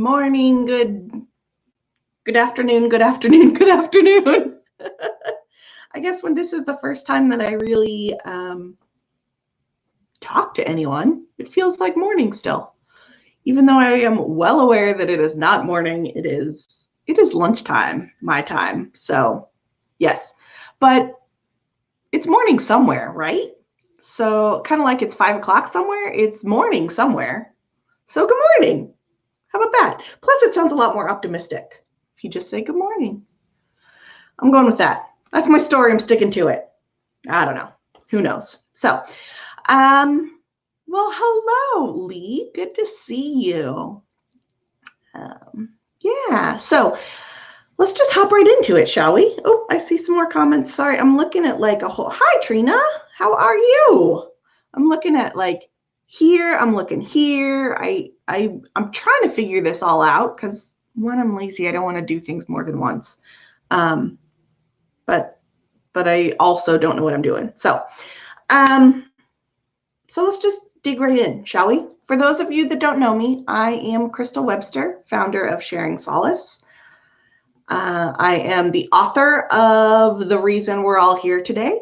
morning, good afternoon, good afternoon, good afternoon. I guess when this is the first time that I really talk to anyone, it feels like morning still. Even though I am well aware that it is not morning, it is lunchtime, my time. So yes, but it's morning somewhere, right? So kind of like it's 5 o'clock somewhere, it's morning somewhere. So good morning. How about that? Plus, it sounds a lot more optimistic if you just say good morning. I'm going with that. That's my story. I'm sticking to it. I don't know. Who knows? So, well, hello, Lee. Good to see you. Yeah, so let's just hop right into it, shall we? Oh, I see some more comments. Sorry, I'm looking at like a whole, hi, Trina. How are you? I'm looking at like here, I'm looking here. I'm trying to figure this all out because when I'm lazy, I don't want to do things more than once. But I also don't know what I'm doing. So let's just dig right in, shall we? For those of you that don't know me, I am Crystal Webster, founder of Sharing Solace. I am the author of The Reason We're All Here Today,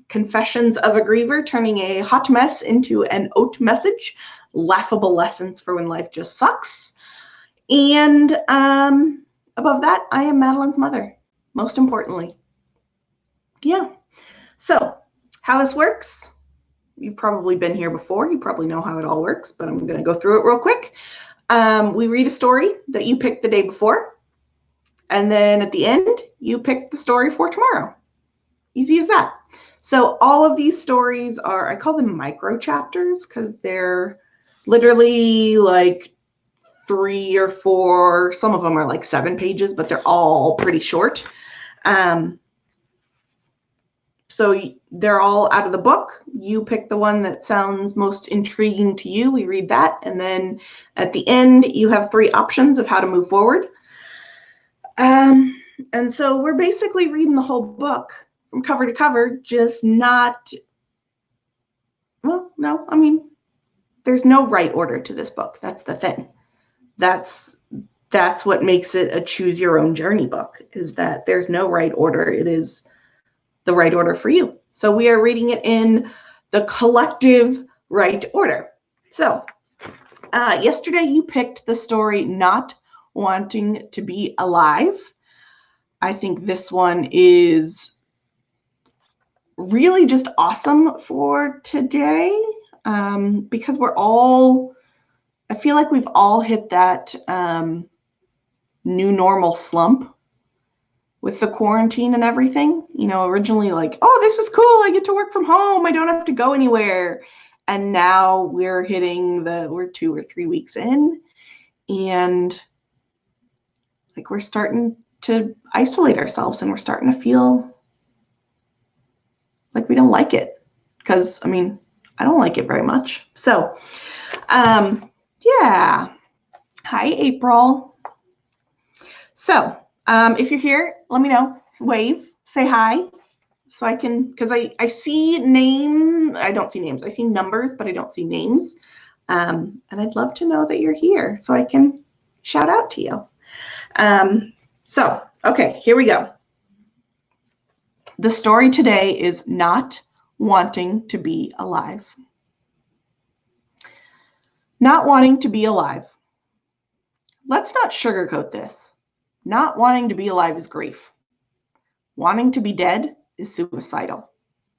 Confessions of a Griever, turning a hot mess into an Haute message, Laughable Lessons for When Life Just Sucks. And above that, I am Madeline's mother, most importantly. Yeah. So how this works, you've probably been here before. You probably know how it all works, but I'm going to go through it real quick. We read a story that you picked the day before. And then at the end, you pick the story for tomorrow. Easy as that. So all of these stories are, I call them micro chapters because they're literally like 3 or 4, some of them are like 7 pages, but they're all pretty short. So they're all out of the book. You pick the one that sounds most intriguing to you. We read that. And then at the end, you have 3 options of how to move forward. And so we're basically reading the whole book from cover to cover, just not, well, no, I mean, there's no right order to this book. That's the thing. That's what makes it a choose your own journey book, is that there's no right order. It is the right order for you. So we are reading it in the collective right order. So yesterday you picked the story Not Wanting to Be Alive. I think this one is really just awesome for today because I feel like we've all hit that new normal slump with the quarantine and everything. You know, originally like, oh, this is cool. I get to work from home. I don't have to go anywhere. And now we're hitting we're 2 or 3 weeks in, and like we're starting to isolate ourselves and we're starting to feel like we don't like it, because I mean, I don't like it very much. So yeah, hi April. So if you're here, let me know, wave, say hi, so I can, because I see I don't see names, I see numbers, but I don't see names, and I'd love to know that you're here so I can shout out to you. So, okay, here we go. The story today is Not Wanting to Be Alive. Not wanting to be alive. Let's not sugarcoat this. Not wanting to be alive is grief. Wanting to be dead is suicidal.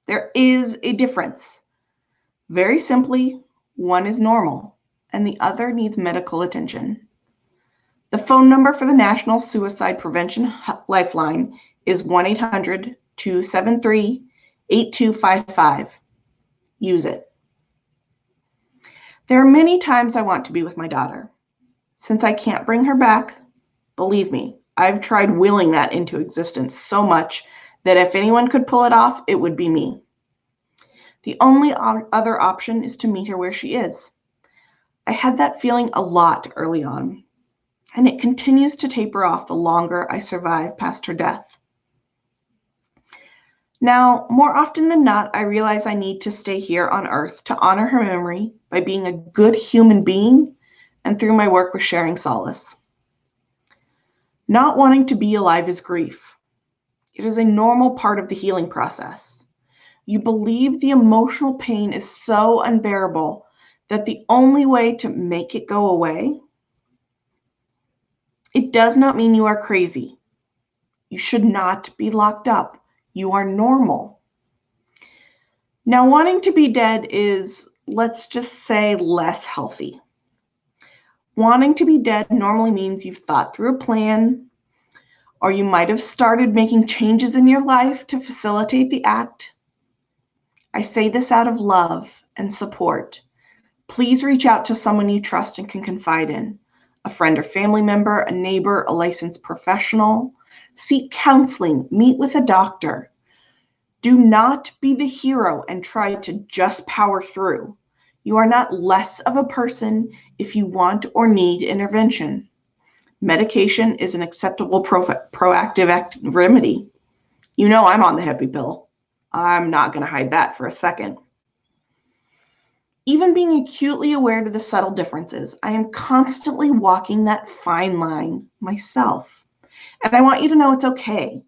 There is a difference. Very simply, one is normal and the other needs medical attention. The phone number for the National Suicide Prevention Lifeline is 1-800-273-8255. Use it. There are many times I want to be with my daughter. Since I can't bring her back, believe me, I've tried willing that into existence so much that if anyone could pull it off, it would be me. The only other option is to meet her where she is. I had that feeling a lot early on, and it continues to taper off the longer I survive past her death. Now, more often than not, I realize I need to stay here on Earth to honor her memory by being a good human being and through my work with Sharing Solace. Not wanting to be alive is grief. It is a normal part of the healing process. You believe the emotional pain is so unbearable that the only way to make it go away. It does not mean you are crazy. You should not be locked up. You are normal. Now, wanting to be dead is, let's just say, less healthy. Wanting to be dead normally means you've thought through a plan, or you might have started making changes in your life to facilitate the act. I say this out of love and support. Please reach out to someone you trust and can confide in, a friend or family member, a neighbor, a licensed professional. Seek counseling, meet with a doctor. Do not be the hero and try to just power through. You are not less of a person if you want or need intervention. Medication is an acceptable proactive remedy. You know I'm on the happy pill. I'm not going to hide that for a second. Even being acutely aware to the subtle differences, I am constantly walking that fine line myself. And I want you to know it's okay.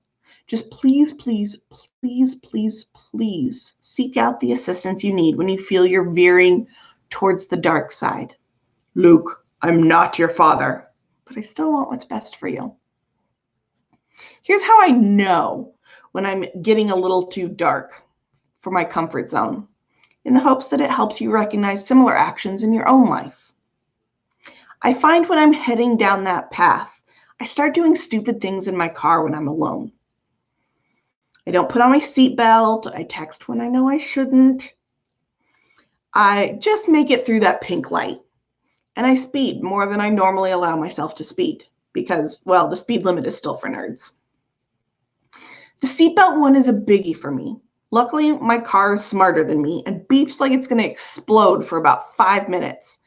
Just please, please, please, please, please seek out the assistance you need when you feel you're veering towards the dark side. Luke, I'm not your father, but I still want what's best for you. Here's how I know when I'm getting a little too dark for my comfort zone, in the hopes that it helps you recognize similar actions in your own life. I find when I'm heading down that path, I start doing stupid things in my car when I'm alone. I don't put on my seatbelt. I text when I know I shouldn't. I just make it through that pink light. And I speed more than I normally allow myself to speed because, well, the speed limit is still for nerds. The seatbelt one is a biggie for me. Luckily, my car is smarter than me and beeps like it's going to explode for about 5 minutes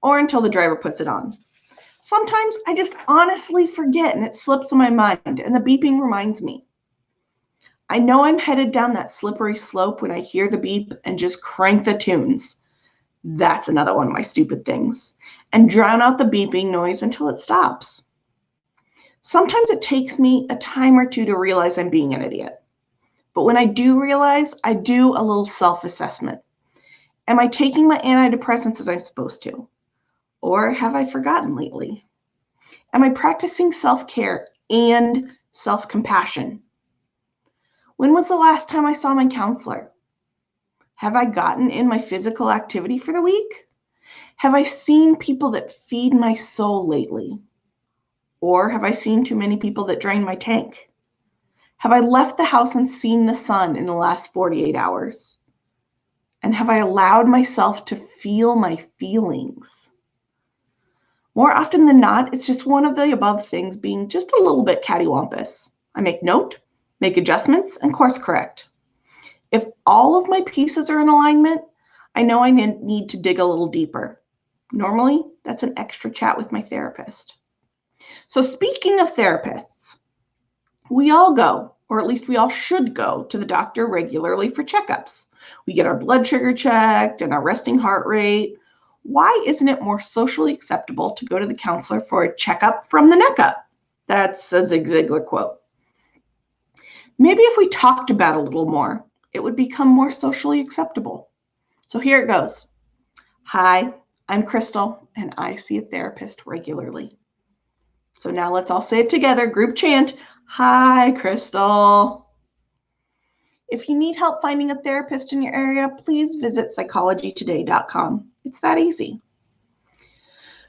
or until the driver puts it on. Sometimes I just honestly forget and it slips in my mind and the beeping reminds me. I know I'm headed down that slippery slope when I hear the beep and just crank the tunes. That's another one of my stupid things. And drown out the beeping noise until it stops. Sometimes it takes me a time or two to realize I'm being an idiot. But when I do realize, I do a little self-assessment. Am I taking my antidepressants as I'm supposed to? Or have I forgotten lately? Am I practicing self-care and self-compassion? When was the last time I saw my counselor? Have I gotten in my physical activity for the week? Have I seen people that feed my soul lately? Or have I seen too many people that drain my tank? Have I left the house and seen the sun in the last 48 hours? And have I allowed myself to feel my feelings? More often than not, it's just one of the above things being just a little bit cattywampus. I make note, make adjustments, and course correct. If all of my pieces are in alignment, I know I need to dig a little deeper. Normally, that's an extra chat with my therapist. So speaking of therapists, we all go, or at least we all should go, to the doctor regularly for checkups. We get our blood sugar checked and our resting heart rate. Why isn't it more socially acceptable to go to the counselor for a checkup from the neck up? That's a Zig Ziglar quote. Maybe if we talked about it a little more, it would become more socially acceptable. So here it goes. Hi, I'm Crystal, and I see a therapist regularly. So now let's all say it together, group chant. Hi, Crystal. If you need help finding a therapist in your area, please visit psychologytoday.com. It's that easy.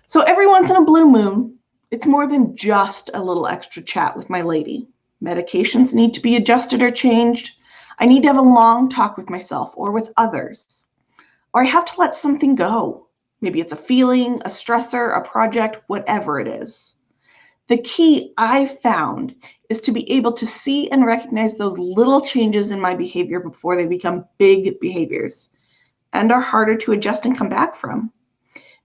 So every once in a blue moon, it's more than just a little extra chat with my lady. Medications need to be adjusted or changed. I need to have a long talk with myself or with others. Or I have to let something go. Maybe it's a feeling, a stressor, a project, whatever it is. The key I've found is to be able to see and recognize those little changes in my behavior before they become big behaviors and are harder to adjust and come back from.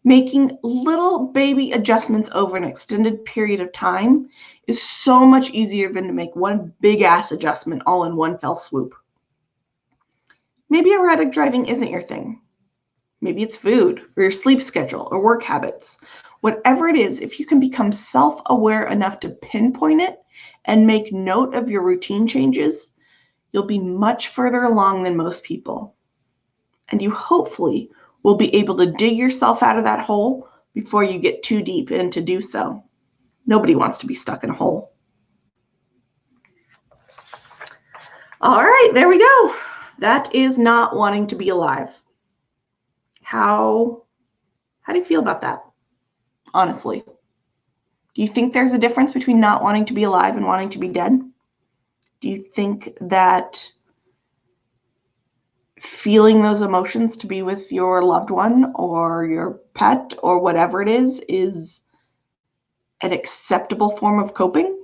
Making little baby adjustments over an extended period of time is so much easier than to make one big ass adjustment all in one fell swoop. Maybe erratic driving isn't your thing. Maybe it's food or your sleep schedule or work habits Whatever it is, if you can become self-aware enough to pinpoint it and make note of your routine changes, you'll be much further along than most people. And you hopefully will be able to dig yourself out of that hole before you get too deep in to do so. Nobody wants to be stuck in a hole. All right, there we go. That is not wanting to be alive. How do you feel about that, honestly? Do you think there's a difference between not wanting to be alive and wanting to be dead? Do you think that feeling those emotions to be with your loved one or your pet or whatever it is an acceptable form of coping?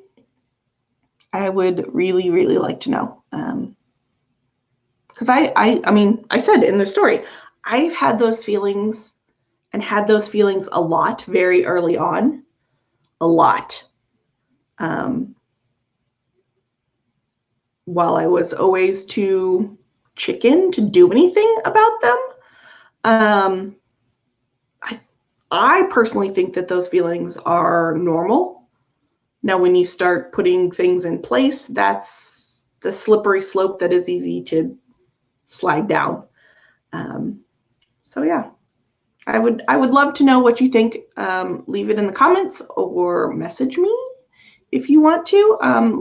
I would really, really like to know. Because I mean, I said in the story, I've had those feelings and had those feelings a lot very early on, a lot. While I was always too chicken to do anything about them. I personally think that those feelings are normal. Now, when you start putting things in place, that's the slippery slope that is easy to slide down. So yeah, I would love to know what you think. Leave it in the comments or message me if you want to. I'm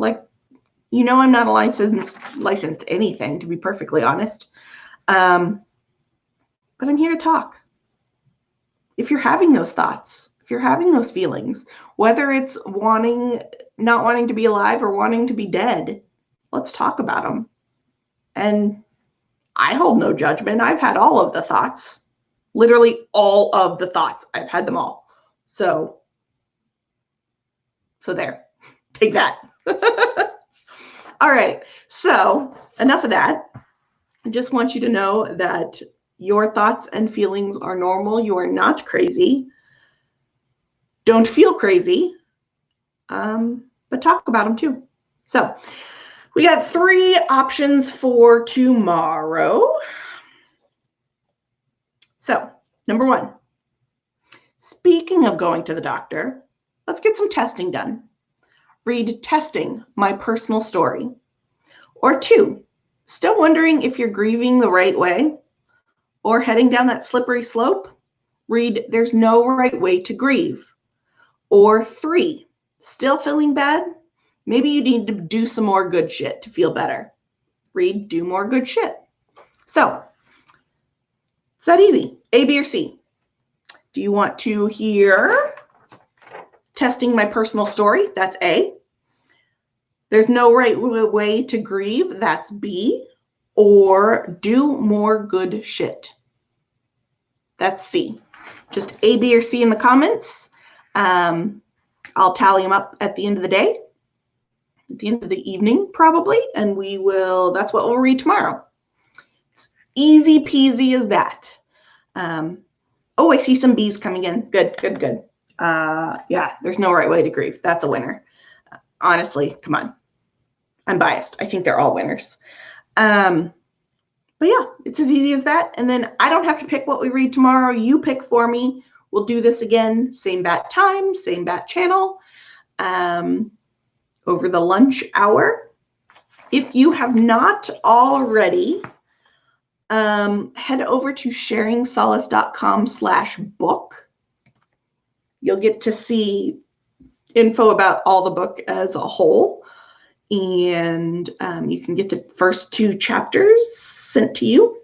not licensed anything, to be perfectly honest. But I'm here to talk. If you're having those thoughts, if you're having those feelings, whether it's not wanting to be alive or wanting to be dead, let's talk about them. And I hold no judgment. I've had all of the thoughts, literally all of the thoughts. I've had them all. So there, take that. All right, so enough of that. I just want you to know that your thoughts and feelings are normal. You are not crazy. Don't feel crazy, but talk about them too. So we got 3 options for tomorrow. So number 1, speaking of going to the doctor, let's get some testing done. Read Testing, My Personal Story. Or 2, still wondering if you're grieving the right way or heading down that slippery slope? Read There's No Right Way to Grieve. Or 3, still feeling bad? Maybe you need to do some more good shit to feel better. Read Do More Good Shit. So it's that easy. A, B, or C. Do you want to hear Testing My Personal Story? That's A. There's No Right Way to Grieve? That's B. Or Do More Good Shit? That's C. Just A, B, or C in the comments. I'll tally them up at the end of the day, at the end of the evening probably, and that's what we'll read tomorrow. It's easy peasy as that. Oh, I see some B's coming in. Good. Yeah, There's No Right Way to Grieve. That's a winner. Honestly, come on. I'm biased. I think they're all winners. But yeah, it's as easy as that. And then I don't have to pick what we read tomorrow. You pick for me. We'll do this again, same bat time, same bat channel, over the lunch hour. If you have not already, head over to sharingsolace.com/book. You'll get to see info about all the book as a whole. And you can get the first 2 chapters sent to you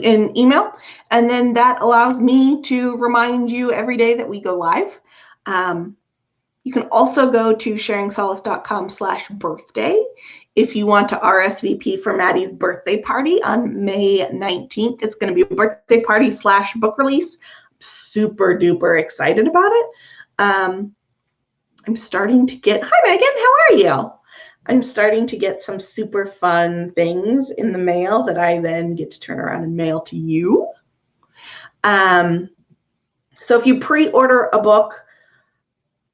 in email. And then that allows me to remind you every day that we go live. You can also go to sharingsolace.com/birthday if you want to RSVP for Maddie's birthday party on May 19th. It's going to be a birthday party / book release. Super duper excited about it. I'm starting to get, hi Megan, how are you? I'm starting to get some super fun things in the mail that I then get to turn around and mail to you. So if you pre-order a book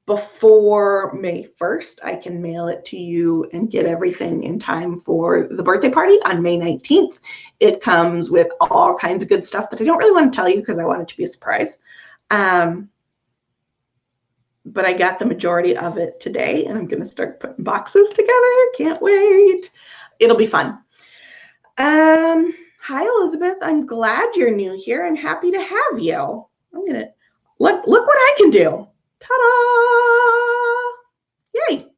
before May 1st, I can mail it to you and get everything in time for the birthday party on May 19th. It comes with all kinds of good stuff that I don't really want to tell you because I want it to be a surprise. But I got the majority of it today, and I'm going to start putting boxes together. Can't wait. It'll be fun. Hi, Elizabeth. I'm glad you're new here. I'm happy to have you. I'm going to look what I can do. Ta-da! Yay.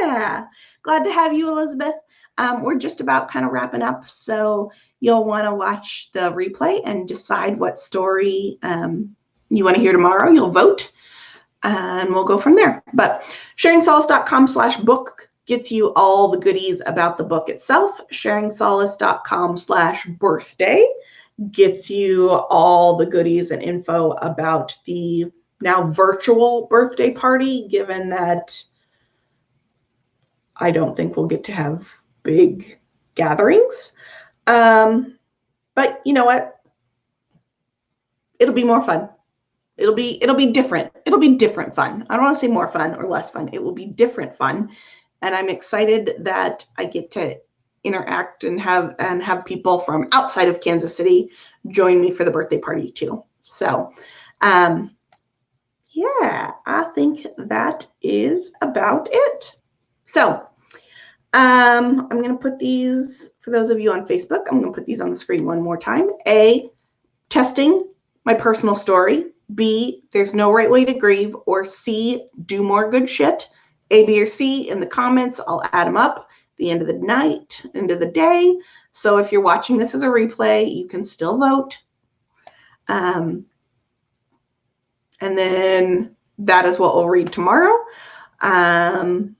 Yeah. Glad to have you, Elizabeth. We're just about kind of wrapping up, so you'll want to watch the replay and decide what story you want to hear tomorrow. You'll vote. And we'll go from there. But sharingsolace.com/book gets you all the goodies about the book itself. sharingsolace.com/birthday gets you all the goodies and info about the now virtual birthday party, given that I don't think we'll get to have big gatherings. But you know what? It'll be more fun. It'll be different. It'll be different fun. I don't want to say more fun or less fun. It will be different fun. And I'm excited that I get to interact and have people from outside of Kansas City join me for the birthday party too. So yeah, I think that is about it. So I'm going to put these, for those of you on Facebook, I'm going to put these on the screen one more time. A, testing my personal story. B, there's no right way to grieve. Or C, do more good shit. A, B, or C in the comments. I'll add them up at the end of the night, end of the day. So if you're watching this as a replay, you can still vote. And then that is what we'll read tomorrow. And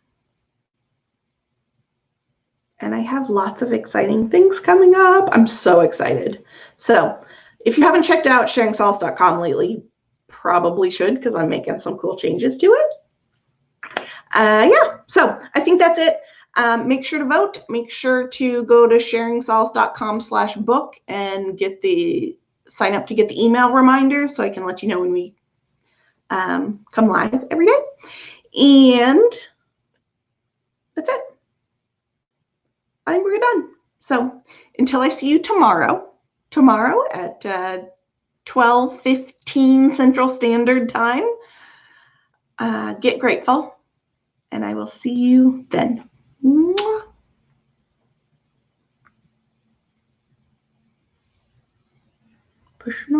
I have lots of exciting things coming up. I'm so excited. So if you haven't checked out sharingsolace.com lately, probably should, because I'm making some cool changes to it. Yeah, so I think that's it. Make sure to vote. Make sure to go to sharingsolace.com/book and sign up to get the email reminders so I can let you know when we come live every day. And that's it. I think we're done. So until I see you tomorrow at 12:15 Central Standard Time, get grateful, and I will see you then. Mwah. Pushing on.